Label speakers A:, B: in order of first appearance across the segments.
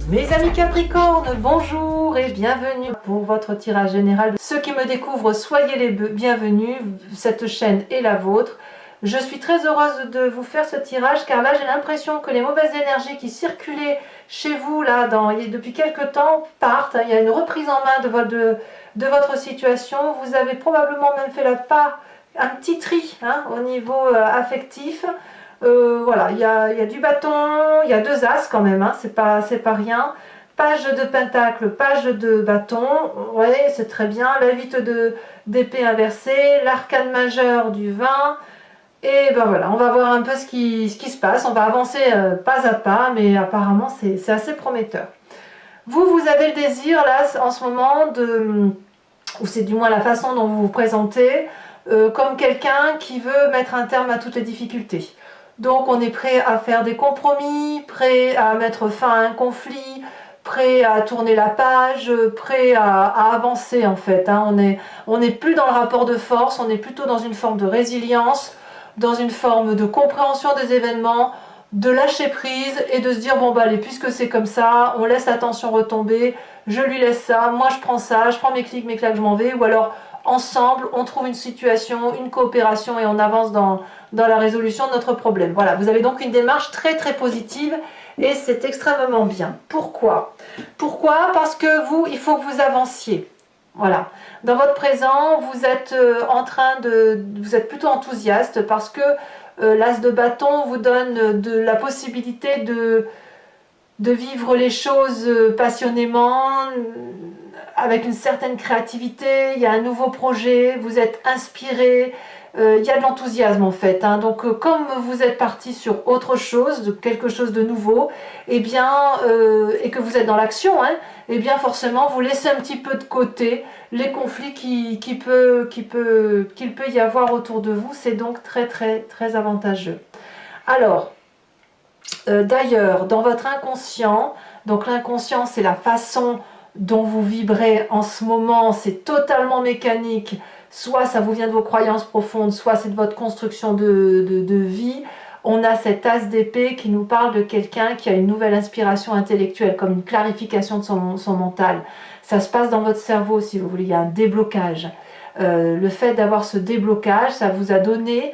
A: Mes amis Capricorne, bonjour et bienvenue pour votre tirage général. Ceux qui me découvrent, soyez les bienvenus, cette chaîne est la vôtre. Je suis très heureuse de vous faire ce tirage car là j'ai l'impression que les mauvaises énergies qui circulaient chez vous là depuis quelques temps partent. Il y a une reprise en main de votre situation. Vous avez probablement même fait la part, un petit tri au niveau affectif. Voilà, il y a du bâton, il y a deux as quand même, c'est pas rien. Page de pentacle, page de bâton, ouais, c'est très bien. La 8 d'épée inversée, l'arcane majeur du 20. Et ben voilà, on va voir un peu ce qui se passe. On va avancer pas à pas, mais apparemment c'est assez prometteur. Vous avez le désir là en ce moment ou c'est du moins la façon dont vous vous présentez, comme quelqu'un qui veut mettre un terme à toutes les difficultés. Donc on est prêt à faire des compromis, prêt à mettre fin à un conflit, prêt à tourner la page, prêt à avancer en fait. On n'est plus dans le rapport de force, on est plutôt dans une forme de résilience, dans une forme de compréhension des événements, de lâcher prise et de se dire bon bah allez, puisque c'est comme ça, on laisse la tension retomber, je lui laisse ça, moi je prends mes clics, mes claques, je m'en vais, ou alors ensemble on trouve une situation, une coopération et on avance dans la résolution de notre problème. Voilà, vous avez donc une démarche très très positive et c'est extrêmement bien. Pourquoi? Parce que il faut que vous avanciez. Voilà. Dans votre présent, vous êtes vous êtes plutôt enthousiaste parce que l'as de bâton vous donne la possibilité de vivre les choses passionnément, avec une certaine créativité. Il y a un nouveau projet, vous êtes inspiré, il y a de l'enthousiasme en fait. Donc comme vous êtes parti sur autre chose, quelque chose de nouveau, et que vous êtes dans l'action, et bien forcément vous laissez un petit peu de côté les conflits qu'il peut y avoir autour de vous. C'est donc très très très avantageux. Alors, d'ailleurs, dans votre inconscient, donc l'inconscient c'est la façon dont vous vibrez en ce moment, c'est totalement mécanique, soit ça vous vient de vos croyances profondes, soit c'est de votre construction de vie. On a cet as d'épée qui nous parle de quelqu'un qui a une nouvelle inspiration intellectuelle, comme une clarification de son mental. Ça se passe dans votre cerveau, si vous voulez, il y a un déblocage. Le fait d'avoir ce déblocage, ça vous a donné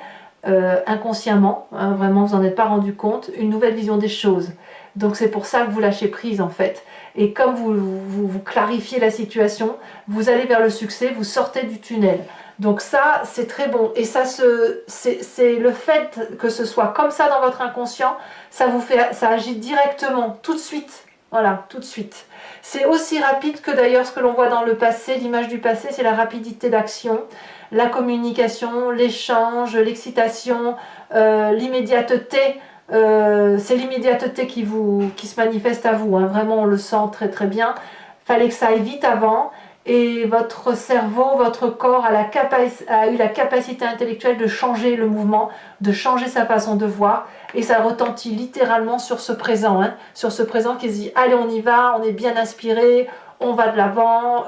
A: inconsciemment, vraiment vous n'en êtes pas rendu compte, une nouvelle vision des choses. Donc c'est pour ça que vous lâchez prise en fait. Et comme vous clarifiez la situation, vous allez vers le succès, vous sortez du tunnel. Donc ça, c'est très bon. Et ça, c'est le fait que ce soit comme ça dans votre inconscient, ça agit directement, tout de suite. Voilà, tout de suite. C'est aussi rapide que d'ailleurs ce que l'on voit dans le passé, l'image du passé, c'est la rapidité d'action, la communication, l'échange, l'excitation, l'immédiateté. C'est l'immédiateté qui se manifeste à vous, vraiment on le sent très très bien. Fallait que ça aille vite avant et votre cerveau, votre corps a eu la capacité intellectuelle de changer le mouvement, de changer sa façon de voir, et ça retentit littéralement sur ce présent, sur ce présent qui se dit allez on y va, on est bien inspiré, on va de l'avant.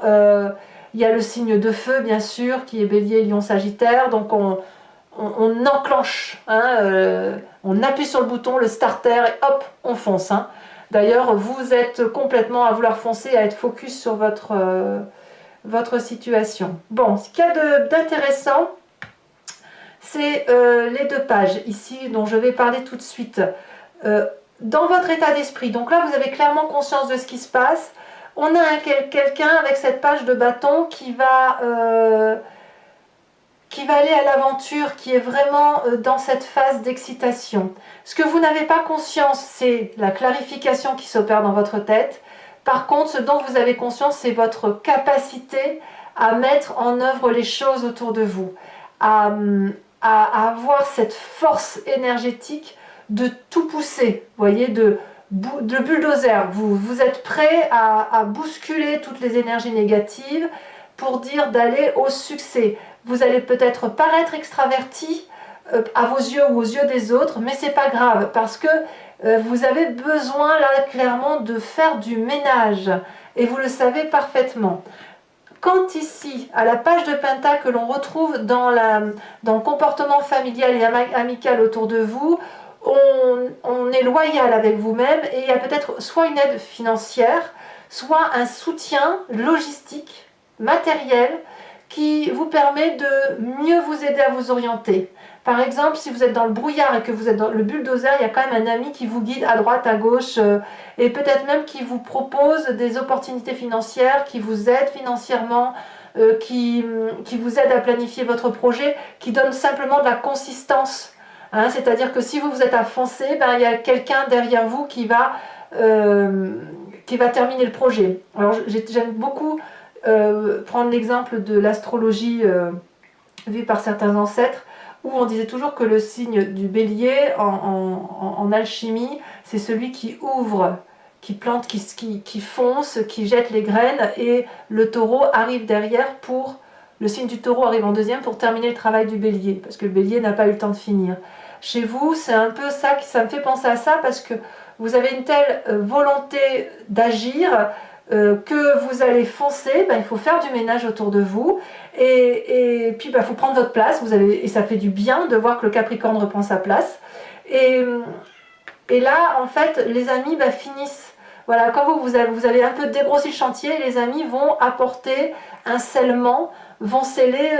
A: Il y a le signe de feu bien sûr qui est Bélier, Lion, Sagittaire, donc on enclenche, on appuie sur le bouton, le starter, et hop, on fonce. D'ailleurs, vous êtes complètement à vouloir foncer, à être focus sur votre situation. Bon, ce qu'il y a d'intéressant, c'est les deux pages ici dont je vais parler tout de suite. Dans votre état d'esprit, donc là vous avez clairement conscience de ce qui se passe. On a quelqu'un avec cette page de bâton qui va aller à l'aventure, qui est vraiment dans cette phase d'excitation. Ce que vous n'avez pas conscience, c'est la clarification qui s'opère dans votre tête. Par contre, ce dont vous avez conscience, c'est votre capacité à mettre en œuvre les choses autour de vous, à avoir cette force énergétique de tout pousser, vous voyez, de bulldozer. Vous êtes prêt à bousculer toutes les énergies négatives pour dire d'aller au succès. Vous allez peut-être paraître extraverti à vos yeux ou aux yeux des autres, mais c'est pas grave parce que vous avez besoin là clairement de faire du ménage et vous le savez parfaitement. Quand ici, à la page de Pentacle que l'on retrouve dans le comportement familial et amical autour de vous, on est loyal avec vous-même et il y a peut-être soit une aide financière, soit un soutien logistique, matériel, qui vous permet de mieux vous aider à vous orienter. Par exemple, si vous êtes dans le brouillard et que vous êtes dans le bulldozer, il y a quand même un ami qui vous guide à droite, à gauche, et peut-être même qui vous propose des opportunités financières, qui vous aide financièrement, qui vous aide à planifier votre projet, qui donne simplement de la consistance. Hein, c'est-à-dire que si vous êtes à foncer, ben, il y a quelqu'un derrière vous qui va terminer le projet. Alors j'aime beaucoup prendre l'exemple de l'astrologie vue par certains ancêtres, où on disait toujours que le signe du bélier en alchimie, c'est celui qui ouvre, qui plante, qui fonce, qui jette les graines, et le taureau arrive derrière pour... Le signe du taureau arrive en deuxième pour terminer le travail du bélier, parce que le bélier n'a pas eu le temps de finir. Chez vous, c'est un peu ça, ça me fait penser à ça, parce que vous avez une telle volonté d'agir, que vous allez foncer, ben, il faut faire du ménage autour de vous, et puis il faut prendre votre place, et ça fait du bien de voir que le Capricorne reprend sa place, et là en fait les amis finissent, voilà, quand vous avez un peu dégrossi le chantier, les amis vont apporter un scellement, vont sceller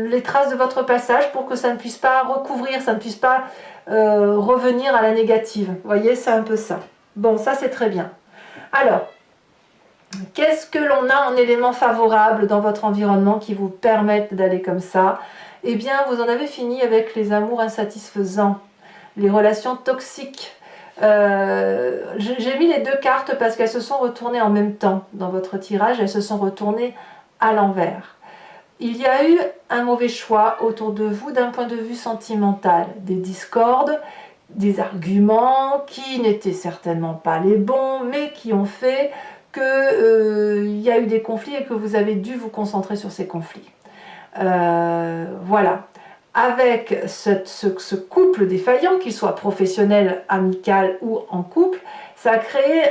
A: les traces de votre passage pour que ça ne puisse pas recouvrir, ça ne puisse pas revenir à la négative, vous voyez, c'est un peu ça. Bon, ça c'est très bien. Alors, qu'est-ce que l'on a en éléments favorables dans votre environnement qui vous permettent d'aller comme ça? Eh bien, vous en avez fini avec les amours insatisfaisants, les relations toxiques. J'ai mis les deux cartes parce qu'elles se sont retournées en même temps dans votre tirage, elles se sont retournées à l'envers. Il y a eu un mauvais choix autour de vous d'un point de vue sentimental, des discordes, des arguments qui n'étaient certainement pas les bons, mais qui ont fait qu'il y a eu des conflits et que vous avez dû vous concentrer sur ces conflits. Voilà. Avec ce couple défaillant, qu'il soit professionnel, amical ou en couple, ça a créé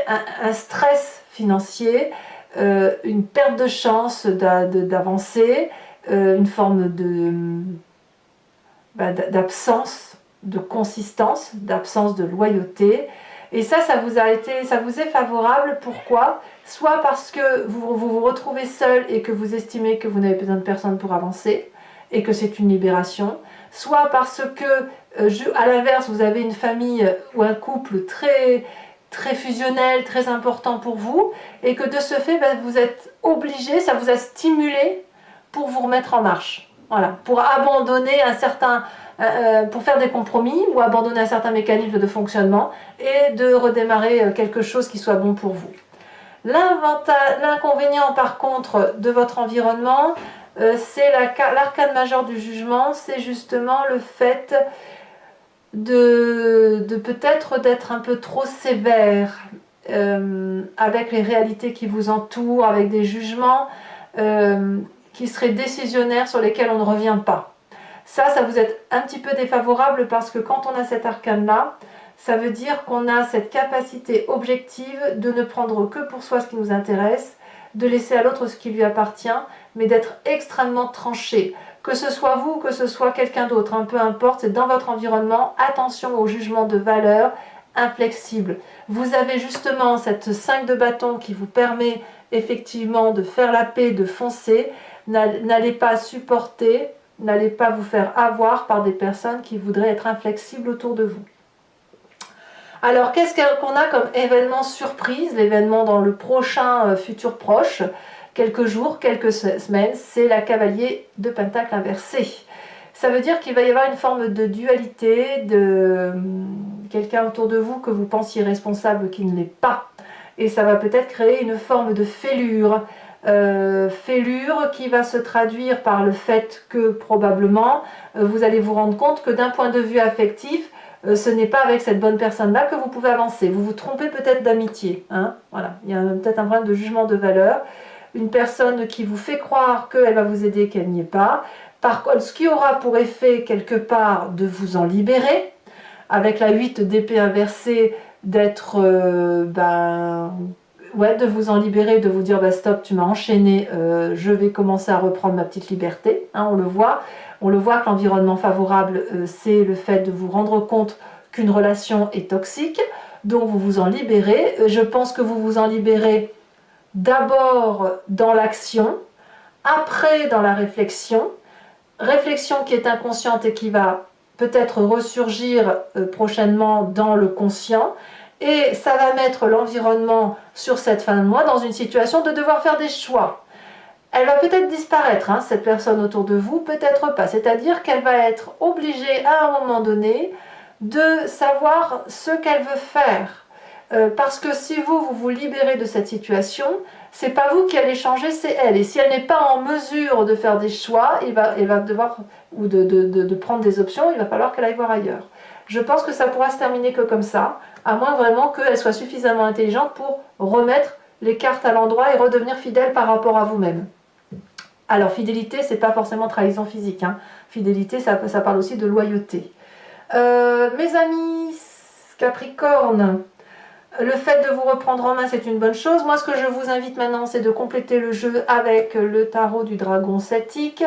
A: un stress financier, une perte de chance d'avancer, une forme d'absence de consistance, d'absence de loyauté. Et ça vous est favorable. Pourquoi? Soit parce que vous retrouvez seul et que vous estimez que vous n'avez besoin de personne pour avancer et que c'est une libération, soit parce que, à l'inverse, vous avez une famille ou un couple très, très fusionnel, très important pour vous, et que de ce fait, vous êtes obligé, ça vous a stimulé pour vous remettre en marche. Voilà, pour abandonner pour faire des compromis ou abandonner un certain mécanisme de fonctionnement et de redémarrer quelque chose qui soit bon pour vous. L'inconvénient par contre de votre environnement, c'est l'arcane majeur du jugement, c'est justement le fait de peut-être d'être un peu trop sévère avec les réalités qui vous entourent, avec des jugements qui seraient décisionnaires sur lesquels on ne revient pas. Ça vous est un petit peu défavorable parce que quand on a cet arcane-là, ça veut dire qu'on a cette capacité objective de ne prendre que pour soi ce qui nous intéresse, de laisser à l'autre ce qui lui appartient, mais d'être extrêmement tranché. Que ce soit vous, que ce soit quelqu'un d'autre, peu importe, c'est dans votre environnement, attention au jugement de valeur, inflexible. Vous avez justement cette 5 de bâton qui vous permet effectivement de faire la paix, de foncer. N'allez pas supporter, n'allez pas vous faire avoir par des personnes qui voudraient être inflexibles autour de vous. Alors, qu'est-ce qu'on a comme événement surprise? L'événement dans le prochain futur proche, quelques jours, quelques semaines, c'est la cavalier de pentacle inversé. Ça veut dire qu'il va y avoir une forme de dualité, de quelqu'un autour de vous que vous pensiez responsable qui ne l'est pas. Et ça va peut-être créer une forme de fêlure. Fêlure qui va se traduire par le fait que probablement vous allez vous rendre compte que d'un point de vue affectif, ce n'est pas avec cette bonne personne-là que vous pouvez avancer. Vous vous trompez peut-être d'amitié. Voilà. Il y a peut-être un problème de jugement de valeur. Une personne qui vous fait croire qu'elle va vous aider, qu'elle n'y est pas. Par contre, ce qui aura pour effet quelque part de vous en libérer, avec la 8 d'épée inversée, d'être, de vous en libérer, de vous dire stop, tu m'as enchaîné, je vais commencer à reprendre ma petite liberté. On le voit que l'environnement favorable, c'est le fait de vous rendre compte qu'une relation est toxique, donc vous vous en libérez. Je pense que vous vous en libérez d'abord dans l'action, après dans la réflexion qui est inconsciente et qui va peut-être ressurgir prochainement dans le conscient, et ça va mettre l'environnement sur cette fin de mois dans une situation de devoir faire des choix. Elle va peut-être disparaître, hein, cette personne autour de vous, peut-être pas, c'est-à-dire qu'elle va être obligée à un moment donné de savoir ce qu'elle veut faire. Parce que si vous vous libérez de cette situation, c'est pas vous qui allez changer, c'est elle. Et si elle n'est pas en mesure de faire des choix, elle va devoir, ou de prendre des options, il va falloir qu'elle aille voir ailleurs. Je pense que ça pourra se terminer que comme ça, à moins vraiment qu'elle soit suffisamment intelligente pour remettre les cartes à l'endroit et redevenir fidèle par rapport à vous-même. Alors fidélité, c'est pas forcément trahison physique, hein. Fidélité, ça parle aussi de loyauté. Mes amis Capricorne, le fait de vous reprendre en main, c'est une bonne chose. Moi, ce que je vous invite maintenant, c'est de compléter le jeu avec le tarot du dragon celtique.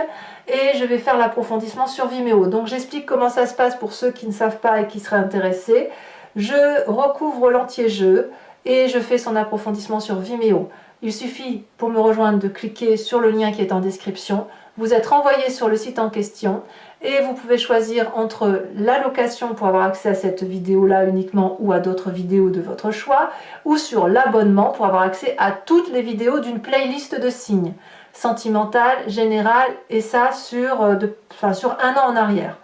A: Et je vais faire l'approfondissement sur Vimeo. Donc, j'explique comment ça se passe pour ceux qui ne savent pas et qui seraient intéressés. Je recouvre l'entier-jeu et je fais son approfondissement sur Vimeo. Il suffit pour me rejoindre de cliquer sur le lien qui est en description. Vous êtes renvoyé sur le site en question et vous pouvez choisir entre la location pour avoir accès à cette vidéo-là uniquement ou à d'autres vidéos de votre choix, ou sur l'abonnement pour avoir accès à toutes les vidéos d'une playlist de signes, sentimentale, générale, et ça sur un an en arrière.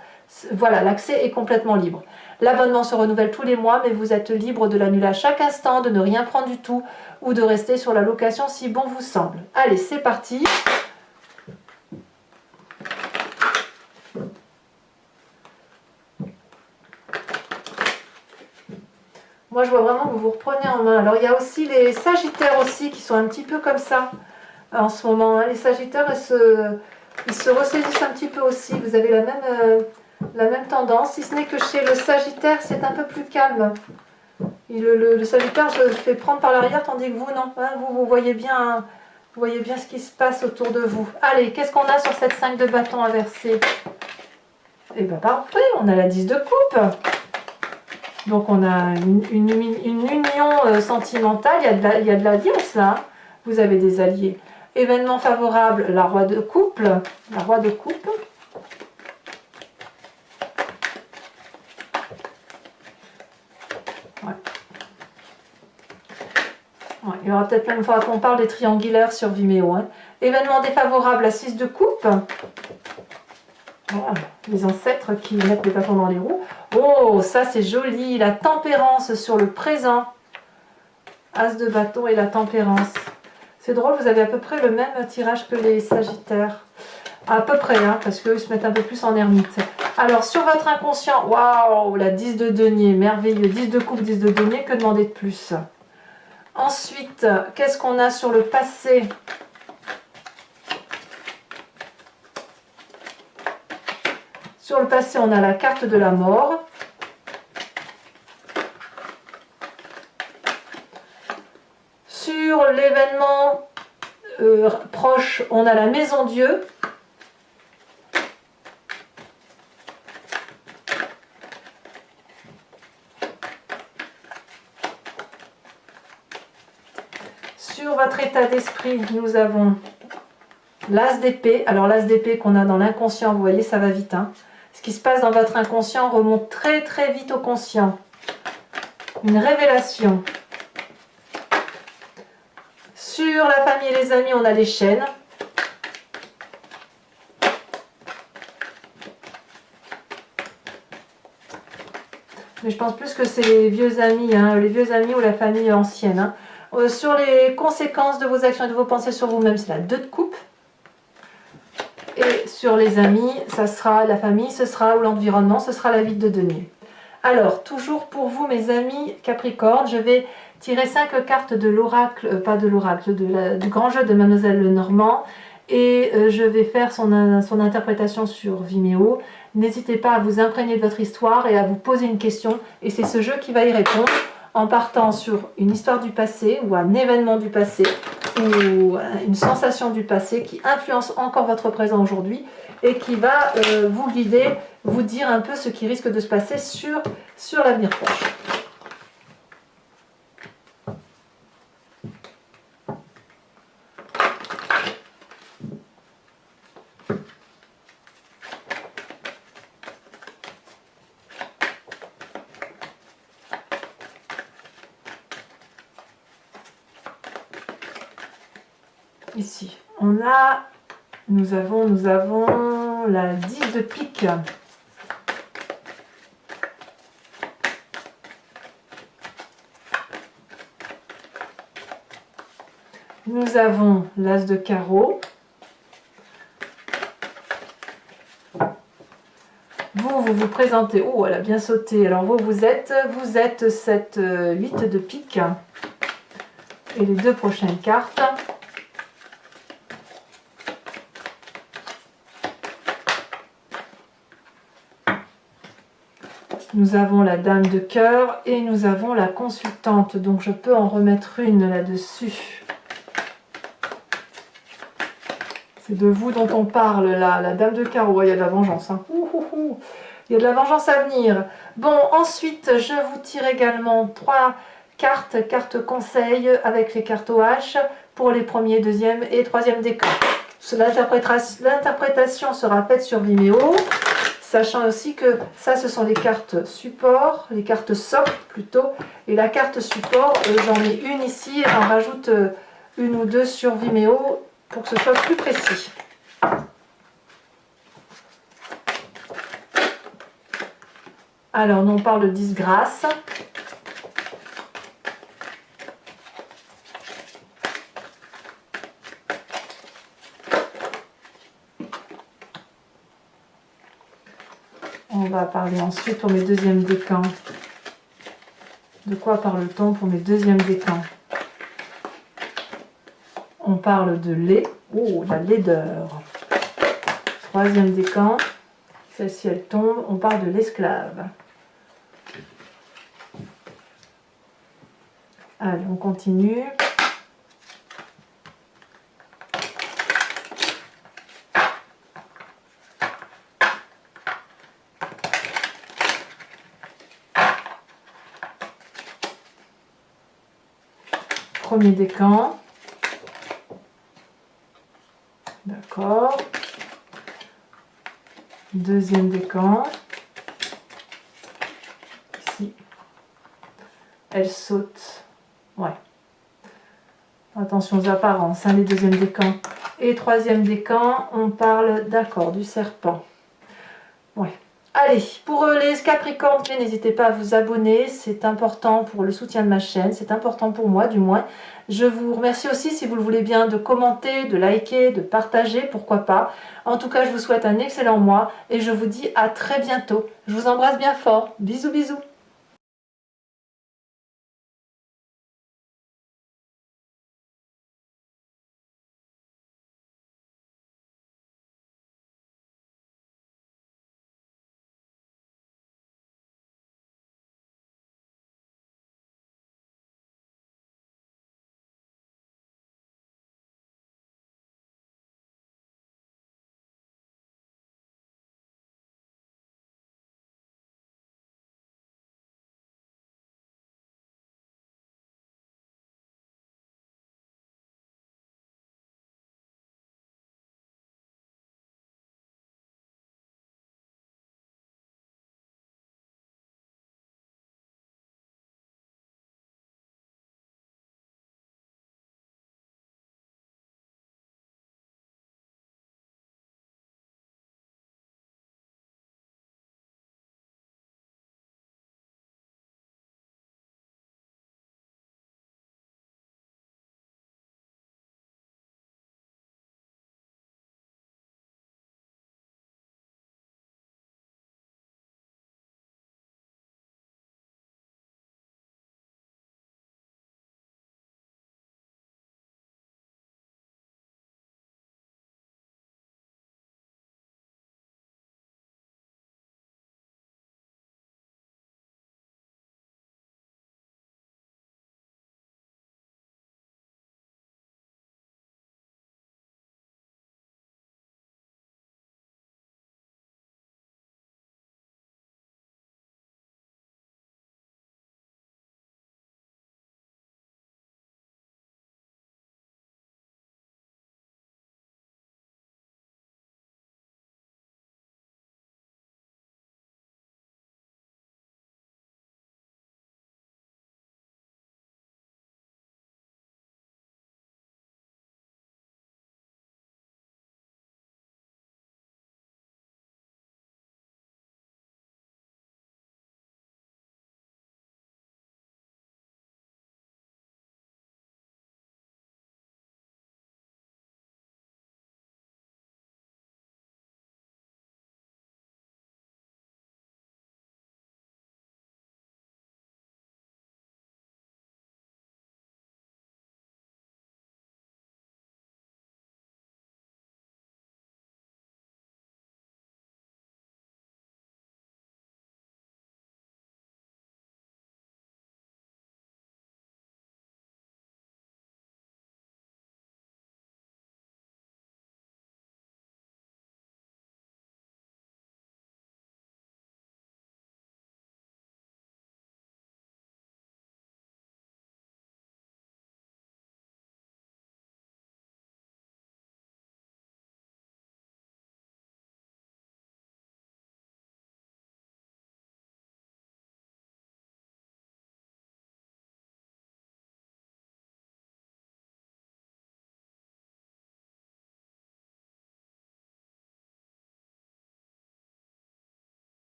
A: Voilà, l'accès est complètement libre. L'abonnement se renouvelle tous les mois, mais vous êtes libre de l'annuler à chaque instant, de ne rien prendre du tout, ou de rester sur la location si bon vous semble. Allez, c'est parti. Moi, je vois vraiment que vous vous reprenez en main. Alors, il y a aussi les Sagittaires aussi qui sont un petit peu comme ça en ce moment. Hein. Les Sagittaires, ils se ressaisissent un petit peu aussi. Vous avez la même tendance, si ce n'est que chez le Sagittaire, c'est un peu plus calme. Et le Sagittaire se fait prendre par l'arrière, tandis que vous, non. Hein, vous voyez bien ce qui se passe autour de vous. Allez, qu'est-ce qu'on a sur cette 5 de bâton inversée? Eh bien, parfait, on a la 10 de coupe. Donc, on a une union sentimentale. Il y a de l'alliance, là. Hein. Vous avez des alliés. Événement favorable, la roi de couple. La roi de coupe. Ouais, il y aura peut-être plein de fois qu'on parle des triangulaires sur Vimeo. Hein. Événement défavorable, la 6 de coupe. Voilà, les ancêtres qui mettent des bâtons dans les roues. Oh, ça c'est joli. La tempérance sur le présent. As de bâton et la tempérance. C'est drôle, vous avez à peu près le même tirage que les Sagittaires. À peu près, hein, parce qu'eux se mettent un peu plus en ermite. Alors, sur votre inconscient, waouh, la 10 de denier, merveilleux. 10 de coupe, 10 de denier, que demander de plus? Ensuite, qu'est-ce qu'on a sur le passé? Sur le passé, on a la carte de la mort. Sur l'événement proche, on a la maison Dieu. Sur votre état d'esprit, nous avons l'as d'épée. Alors l'as d'épée qu'on a dans l'inconscient, vous voyez, ça va vite. Hein. Ce qui se passe dans votre inconscient remonte très très vite au conscient. Une révélation. Sur la famille et les amis, on a les chaînes. Mais je pense plus que c'est les vieux amis, hein, les vieux amis ou la famille ancienne. Hein. Sur les conséquences de vos actions et de vos pensées sur vous-même, c'est la 2 de coupe. Et sur les amis, ça sera la famille, ce sera ou l'environnement, ce sera la vie de denier. Alors, toujours pour vous, mes amis Capricorne, je vais tirer 5 cartes de l'oracle, pas de l'oracle, du grand jeu de Mademoiselle Lenormand. Et je vais faire son interprétation sur Vimeo. N'hésitez pas à vous imprégner de votre histoire et à vous poser une question. Et c'est ce jeu qui va y répondre en partant sur une histoire du passé ou un événement du passé ou une sensation du passé qui influence encore votre présent aujourd'hui et qui va vous guider vous dire un peu ce qui risque de se passer sur l'avenir proche. Ici, nous avons la 10 de pique. Nous avons l'as de carreau. Vous présentez. Oh, elle a bien sauté. Alors vous êtes cette 8 de pique. Et les deux prochaines cartes. Nous avons la dame de cœur et nous avons la consultante. Donc je peux en remettre une là-dessus. C'est de vous dont on parle là, la dame de carreau. Il y a de la vengeance. Hein. Il y a de la vengeance à venir. Bon, ensuite, je vous tire également 3 cartes conseil avec les cartes OH pour les premiers, deuxième et troisième décans. L'interprétation sera faite sur Vimeo. Sachant aussi que ça, ce sont les cartes support, les cartes socle plutôt. Et la carte support, j'en ai une ici, j'en rajoute une ou deux sur Vimeo pour que ce soit plus précis. Alors, nous on parle de disgrâce. On va parler ensuite pour mes deuxièmes décans. De quoi parle-t-on pour mes deuxièmes décans? On parle de lait. Oh, la laideur. Troisième décan. Celle-ci, elle tombe. On parle de l'esclave. Allez, on continue. Premier décan. D'accord. Deuxième décan. Ici. Elle saute. Ouais. Attention aux apparences, hein, les deuxièmes décans. Et troisième décan, on parle, d'accord, du serpent. Ouais. Allez, pour les Capricornes, n'hésitez pas à vous abonner, c'est important pour le soutien de ma chaîne, c'est important pour moi du moins. Je vous remercie aussi, si vous le voulez bien, de commenter, de liker, de partager, pourquoi pas. En tout cas, je vous souhaite un excellent mois et je vous dis à très bientôt. Je vous embrasse bien fort. Bisous, bisous.